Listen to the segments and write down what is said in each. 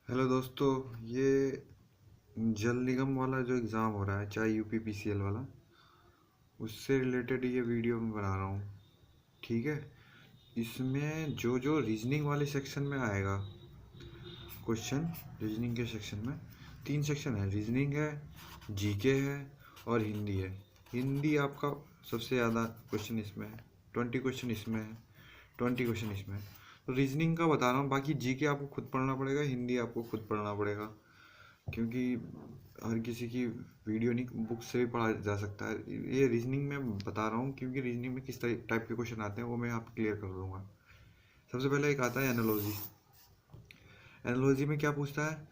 Hello दोस्तों। ये जल निगम वाला जो एग्ज़ाम हो रहा है, चाहे यूपीपीसीएल वाला, उससे रिलेटेड ये वीडियो मैं बना रहा हूँ। ठीक है। इसमें जो जो रीजनिंग वाले सेक्शन में आएगा क्वेश्चन, रीजनिंग के सेक्शन में 3 सेक्शन है। रीजनिंग है, जीके है और हिंदी है। हिंदी आपका सबसे ज़्यादा क्वेश्चन इसमें है, 20 क्वेश्चन इसमें है, 20 क्वेश्चन इसमें है। तो रीजनिंग का बता रहा हूँ, बाकी जीके आपको खुद पढ़ना पड़ेगा, हिंदी आपको खुद पढ़ना पड़ेगा, क्योंकि हर किसी की वीडियो नहीं, बुक से भी पढ़ा जा सकता है। ये रीजनिंग में बता रहा हूँ क्योंकि रीजनिंग में किस टाइप के क्वेश्चन आते हैं वो मैं आप क्लियर कर दूंगा। सबसे पहले एक आता है एनालॉजी। एनालॉजी में क्या पूछता है?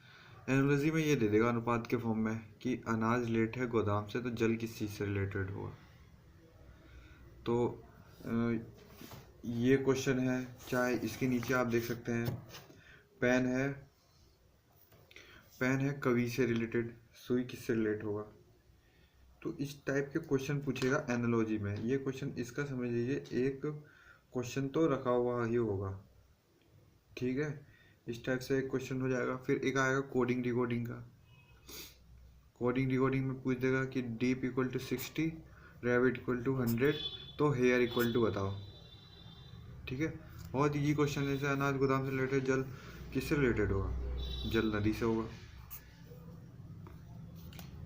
एनालॉजी में ये दे देगा अनुपात के फॉर्म में कि अनाज लेट है गोदाम से, तो जल किस चीज़ से रिलेटेड होगा। तो ये क्वेश्चन है। चाहे इसके नीचे आप देख सकते हैं पेन है, पेन है कवि से रिलेटेड, सुई किससे रिलेट होगा। तो इस टाइप के क्वेश्चन पूछेगा एनालॉजी में। ये क्वेश्चन इसका समझ लीजिए एक क्वेश्चन तो रखा हुआ ही होगा। ठीक है। इस टाइप से एक क्वेश्चन हो जाएगा। फिर एक आएगा कोडिंग डिकोडिंग का। कोडिंग डिकोडिंग में पूछ देगा कि deep equal to 60, rabbit equal to 100, तो हेयर इक्वल टू बताओ। ठीक है। बहुत ईजी क्वेश्चन है। जैसे अनाज गोदाम से रिलेटेड, जल किससे रिलेटेड होगा? जल नदी से होगा।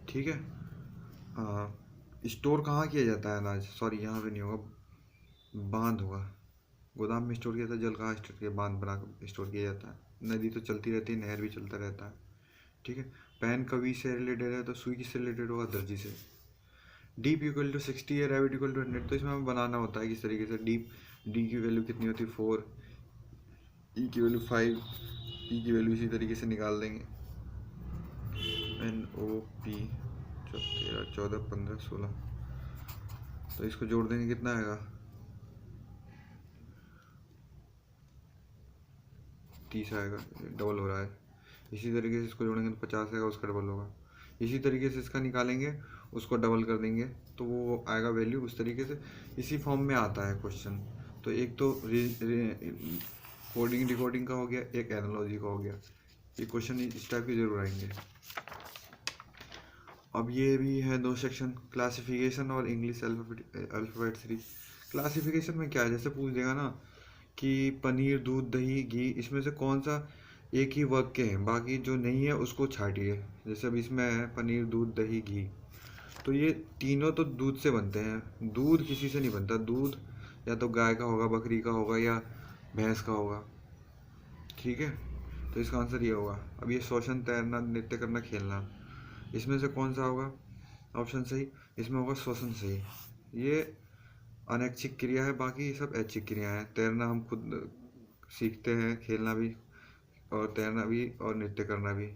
ठीक है। स्टोर कहाँ किया जाता है अनाज? सॉरी, यहाँ पे नहीं होगा, बांध होगा। गोदाम में स्टोर किया था, जल कहाँ स्टोर किया? बांध बना कर स्टोर किया जाता है। नदी तो चलती रहती है, नहर भी चलता रहता है। ठीक है। पेन कवि से रिलेटेड है, तो सुई किससे रिलेटेड होगा? दर्जी से। डीप इक्वल टू 60 है, रैबिट इक्वल टू 100, तो इसमें हमें बनाना होता है किस तरीके से। डीप, डी की वैल्यू कितनी होती है? 4, ई की वैल्यू 5, ई की वैल्यू इसी तरीके से निकाल देंगे। NOP 13, 14, 15, 16, तो इसको जोड़ देंगे, कितना आएगा? 30 आएगा। डबल हो रहा है। इसी तरीके से इसको जोड़ेंगे तो 50 आएगा, उसका डबल होगा। इसी तरीके से इसका निकालेंगे, उसको डबल कर देंगे, तो वो आएगा वैल्यू उस तरीके से। इसी फॉर्म में आता है क्वेश्चन। तो एक तो कोडिंग डिकोडिंग का हो गया, एक एनालॉजी का हो गया। ये क्वेश्चन इस टाइप के जरूर आएंगे। अब ये भी है 2 सेक्शन, क्लासिफिकेशन और इंग्लिश अल्फ़ाबेट 3। क्लासिफिकेशन में क्या है? जैसे पूछ देगा ना कि पनीर, दूध, दही, घी, इसमें से कौन सा एक ही वर्ग के हैं, बाकी जो नहीं है उसको छाटिए। जैसे अब इसमें है पनीर, दूध, दही, घी, तो ये तीनों तो दूध से बनते हैं। दूध किसी से नहीं बनता। दूध या तो गाय का होगा, बकरी का होगा, या भैंस का होगा। ठीक है। तो इसका आंसर ये होगा। अब ये श्वसन, तैरना, नृत्य करना, खेलना, इसमें से कौन सा होगा ऑप्शन सही? इसमें होगा श्वसन सही। ये अनैच्छिक क्रिया है, बाकी ये सब ऐच्छिक क्रिया है। तैरना हम खुद सीखते हैं, खेलना भी और तैरना भी और नृत्य करना भी।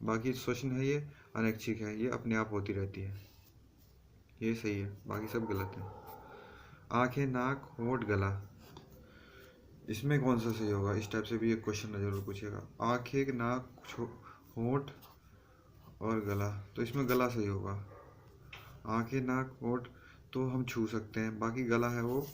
बाकी श्वसन है, ये अनैच्छिक है, ये अपने आप होती रहती है। ये सही है, बाकी सब गलत है। आंखें, नाक, होंठ, गला, इसमें कौन सा सही होगा? इस टाइप से भी एक क्वेश्चन जरूर पूछेगा। आंखें, नाक, होंठ और गला, तो इसमें गला सही होगा। आंखें, नाक, होंठ तो हम छू सकते हैं, बाकी गला है वो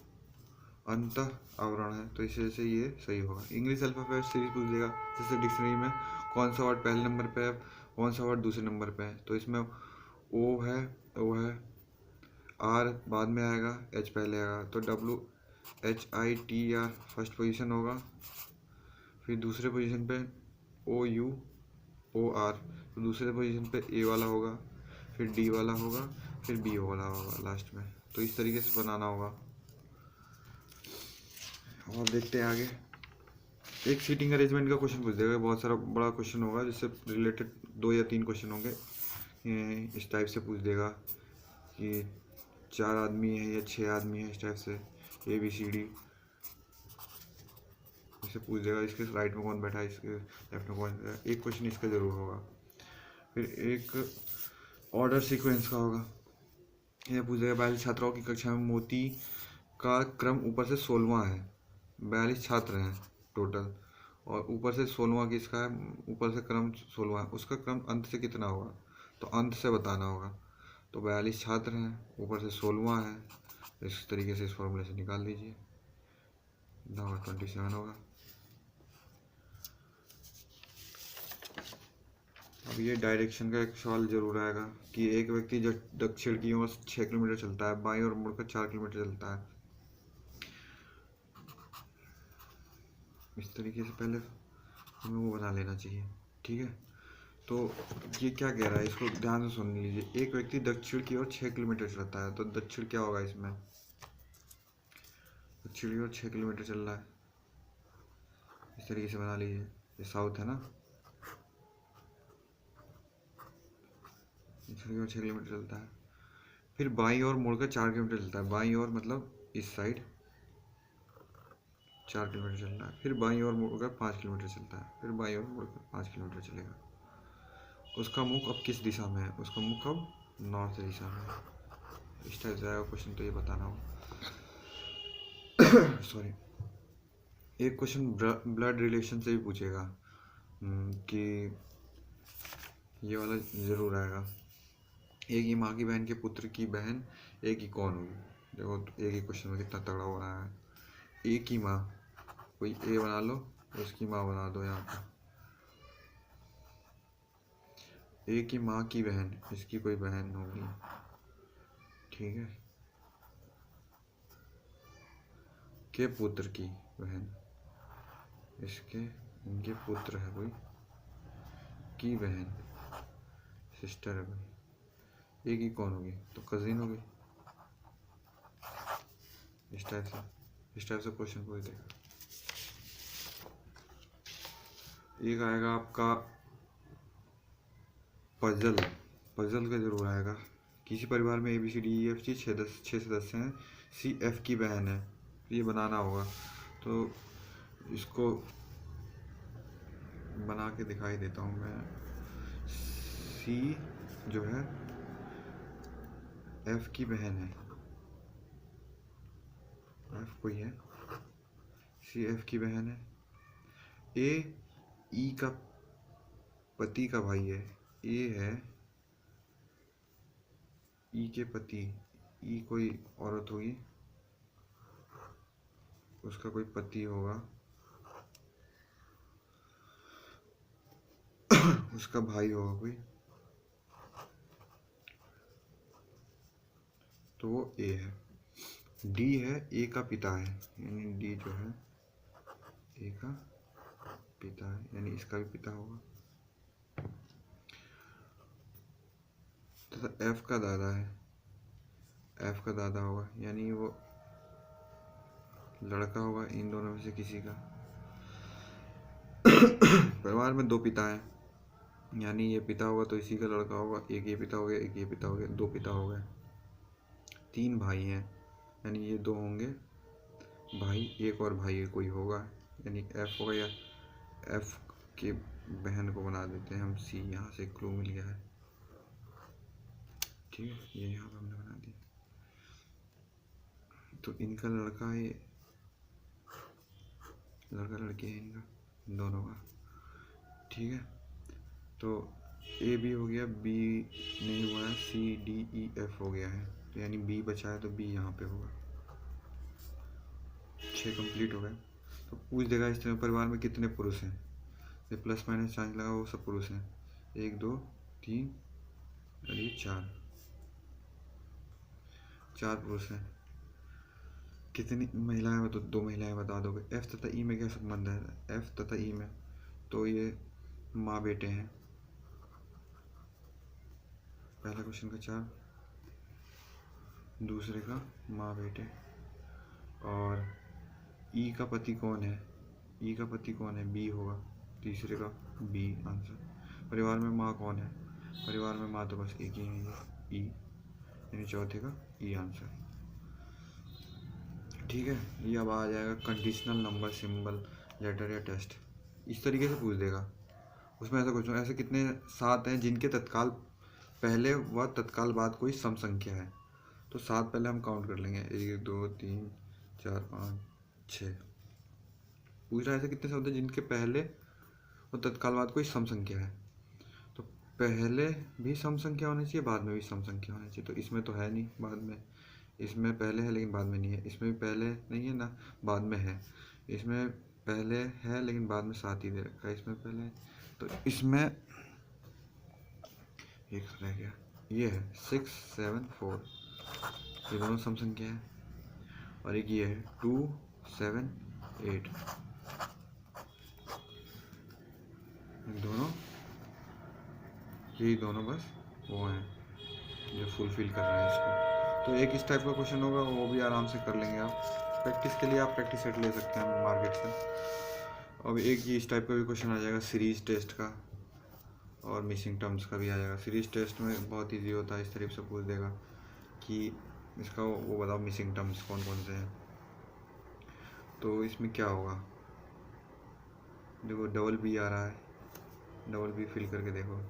अंत आवरण है, तो इसी से ये सही होगा। इंग्लिश अल्फ़ाबेट सीरीज पूछ देगा। जैसे डिक्शनरी में कौन सा वर्ड पहले नंबर पे है, कौन सा वर्ड दूसरे नंबर पे है, तो इसमें ओ है, ओ है, आर बाद में आएगा, एच पहले आएगा, तो WHITR फर्स्ट पोजीशन होगा। फिर दूसरे पोजीशन पे OUOR, तो दूसरे पोजीशन पे ए वाला होगा, फिर डी वाला होगा, फिर बी वाला होगा लास्ट में। तो इस तरीके से बनाना होगा। और देखते हैं आगे। एक सीटिंग अरेंजमेंट का क्वेश्चन पूछ देगा। बहुत सारा बड़ा क्वेश्चन होगा, जिससे रिलेटेड 2 या 3 क्वेश्चन होंगे। इस टाइप से पूछ देगा कि 4 आदमी है या 6 आदमी है, इस टाइप से ABCD इसे पूछ देगा। इसके राइट में कौन बैठा है, इसके लेफ्ट में कौन बैठा है। एक क्वेश्चन इसका जरूर होगा। फिर एक ऑर्डर सीक्वेंस का होगा। यह पूछ देगा 42 छात्राओं की कक्षा में मोती का क्रम ऊपर से 16वां है। 42 छात्र हैं टोटल, और ऊपर से 16वां किसका है? ऊपर से क्रम 16वां है, उसका क्रम अंत से कितना होगा? तो अंत से बताना होगा। तो 42 छात्र हैं, ऊपर से 16वां है, इस तरीके से इस फॉर्मूले से निकाल लीजिए। नंबर 27 होगा। ये डायरेक्शन का एक सवाल जरूर आएगा कि एक व्यक्ति जो दक्षिण की ओर 6 किलोमीटर चलता है, बाईं ओर मुड़कर 4 किलोमीटर चलता है। इस तरीके से पहले हमें वो बना लेना चाहिए। ठीक है, तो ये क्या कह रहा है, इसको ध्यान से सुन लीजिए। एक व्यक्ति दक्षिण की ओर 6 किलोमीटर चलता है, तो दक्षिण क्या होगा इसमें, दक्षिण की ओर 6 किलोमीटर चल रहा है। इस तरीके से बना लीजिए, ये साउथ है ना, दक्षिण की ओर 6 किलोमीटर चलता है। फिर बाईं ओर मुड़कर 4 किलोमीटर चलता है, बाईं ओर मतलब इस साइड 4 किलोमीटर चल रहा है। फिर बाईं ओर मुड़कर 5 किलोमीटर चलता है, फिर बाईं ओर मुड़कर 5 किलोमीटर चलेगा। उसका मुख अब किस दिशा में है, उसका मुख अब नॉर्थ दिशा में है। इस टाइप से आएगा क्वेश्चन, तो ये बताना हो। सॉरी, एक क्वेश्चन ब्लड रिलेशन से भी पूछेगा कि ये वाला जरूर आएगा। एक ही माँ की बहन के पुत्र की बहन एक ही कौन होगी। देखो एक ही क्वेश्चन में कितना तगड़ा हो रहा है। एक ही माँ, कोई ए बना लो, उसकी माँ बना दो यहाँ पर। एक ही माँ की बहन, इसकी कोई बहन होगी, ठीक है, के पुत्र की बहन, इसके इनके पुत्र है कोई, की बहन सिस्टर है कोई, एक ही कौन होगी, तो कजिन होगी। इस टाइप से क्वेश्चन पूछ देगा। एक आएगा आपका पजल का जरूर आएगा। किसी परिवार में ABCDEFG 6 सदस्य हैं, CF की बहन है, ये बनाना होगा। तो इसको बना के दिखाई देता हूँ मैं। C जो है F की बहन है, F कोई है, C F की बहन है। A E का पति का भाई है, A है E के पति, E कोई औरत होगी, उसका कोई पति होगा, उसका भाई होगा कोई, तो वो A है। D है A का पिता है, यानी D जो है A का पिता है, यानी इसका भी पिता होगा। तथा F का दादा है, F का दादा होगा, यानी वो लड़का होगा इन दोनों में से किसी का। परिवार में 2 पिता हैं, यानी ये पिता होगा तो इसी का लड़का होगा। एक ये पिता हो गया, एक ये पिता हो गया, 2 पिता हो गए। 3 भाई हैं, यानी ये 2 होंगे भाई, एक और भाई कोई होगा, यानी F होगा, या F के बहन को बना देते हैं हम C। यहाँ से क्लू मिल गया है, ठीक है, ये यहाँ पर हमने बना दिया। तो इनका लड़का, ये लड़का लड़की है इनका दोनों का, ठीक है। तो A B हो गया, B नहीं हुआ है, C D E F हो गया है, तो यानी B बचा है, तो B यहाँ पे होगा। 6 कंप्लीट हो गए। तो पूछ देगा इस तरह परिवार में कितने पुरुष हैं, ये प्लस माइनस चांस लगा, वो सब पुरुष हैं। 1 2 3 और ये 4 पुरुष हैं। कितनी महिलाएं हो, तो 2 महिलाएं बता दोगे। F तथा E में क्या संबंध है, F तथा E में, तो ये माँ बेटे हैं। पहला क्वेश्चन का 4, दूसरे का माँ बेटे। और E का पति कौन है, E का पति कौन है, B होगा, तीसरे का B आंसर। परिवार में माँ कौन है, परिवार में माँ तो बस एक ही है, E, यानी चौथे का E आंसर, ठीक है। ये अब आ जाएगा कंडीशनल नंबर सिंबल लेटर या टेस्ट। इस तरीके से पूछ देगा। उसमें ऐसा कुछ, ऐसे कितने 7 हैं जिनके तत्काल पहले व तत्काल बाद कोई सम संख्या है, तो 7 पहले हम काउंट कर लेंगे, 1 2 3 4 5 6। पूछ रहा है ऐसे कितने शब्द हैं जिनके पहले और तत्काल बाद कोई सम संख्या है, तो पहले भी सम संख्या होनी चाहिए, बाद में भी सम संख्या होनी चाहिए। तो इसमें तो है नहीं, बाद में, इसमें पहले है लेकिन बाद में नहीं है, इसमें भी पहले नहीं है ना, बाद में है, इसमें पहले है लेकिन बाद में 7 ही दे रखा है, इसमें पहले, तो इसमें एक रह गया, ये है 6 7 4, ये दोनों सम संख्या है। और एक ये है 2 7 8, दोनों यही दोनों बस वो हैं जो फुलफिल कर रहे हैं इसको। तो एक इस टाइप का क्वेश्चन होगा, वो भी आराम से कर लेंगे आप। प्रैक्टिस के लिए आप प्रैक्टिस सेट ले सकते हैं मार्केट से। अब एक ये इस टाइप का भी क्वेश्चन आ जाएगा सीरीज टेस्ट का, और मिसिंग टर्म्स का भी आ जाएगा। सीरीज टेस्ट में बहुत इजी होता है, इस तरीके से पूछ देगा कि इसका वो बताओ मिसिंग टर्म्स कौन कौन से हैं। तो इसमें क्या होगा, देखो डबल बी आ रहा है, डबल बी फिल करके देखो।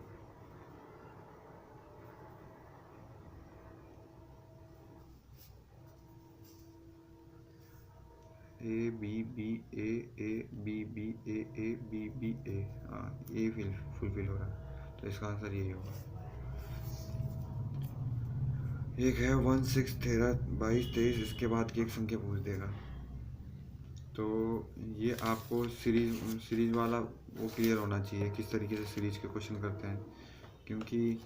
A B B A B B A B B A, हाँ ये फुलफिल हो रहा है, तो इसका आंसर यही होगा। एक है 1 6 13 22 23, इसके बाद की एक संख्या पूछ देगा। तो ये आपको सीरीज वाला वो क्लियर होना चाहिए, किस तरीके से सीरीज के क्वेश्चन करते हैं, क्योंकि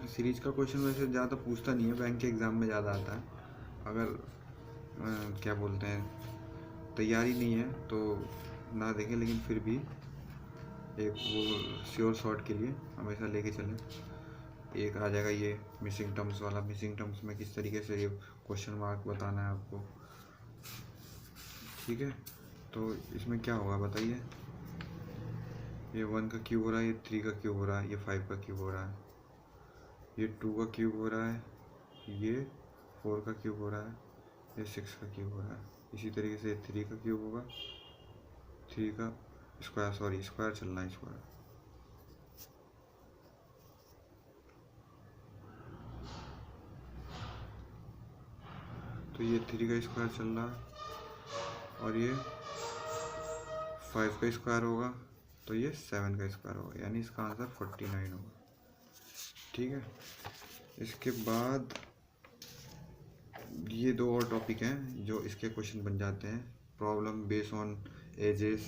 सीरीज का क्वेश्चन वैसे ज़्यादा पूछता नहीं है, बैंक के एग्ज़ाम में ज़्यादा आता है। अगर क्या बोलते हैं, तैयारी नहीं है तो ना देखें, लेकिन फिर भी एक वो श्योर शॉट के लिए हमेशा लेके चलें। एक आ जाएगा ये मिसिंग टर्म्स वाला, मिसिंग टर्म्स में किस तरीके से ये क्वेश्चन मार्क बताना है आपको, ठीक है। तो इसमें क्या होगा बताइए, ये 1 का क्यूब हो रहा है, ये 3 का क्यूब हो रहा है, ये 5 का क्यूब हो रहा है, ये 2 का क्यूब हो रहा है, ये 4 का क्यूब हो रहा है, ये 6 का क्यूब हो रहा है। इसी तरीके से 3 का क्यूब होगा, 3 का स्क्वायर, सॉरी स्क्वायर चलना है, स्क्वायर। तो ये 3 का स्क्वायर चल रहा है, और ये 5 का स्क्वायर होगा, तो ये 7 का स्क्वायर होगा, यानी इसका आंसर 49 होगा, ठीक है। इसके बाद ये दो और टॉपिक हैं जो इसके क्वेश्चन बन जाते हैं, प्रॉब्लम बेस्ड ऑन एजेस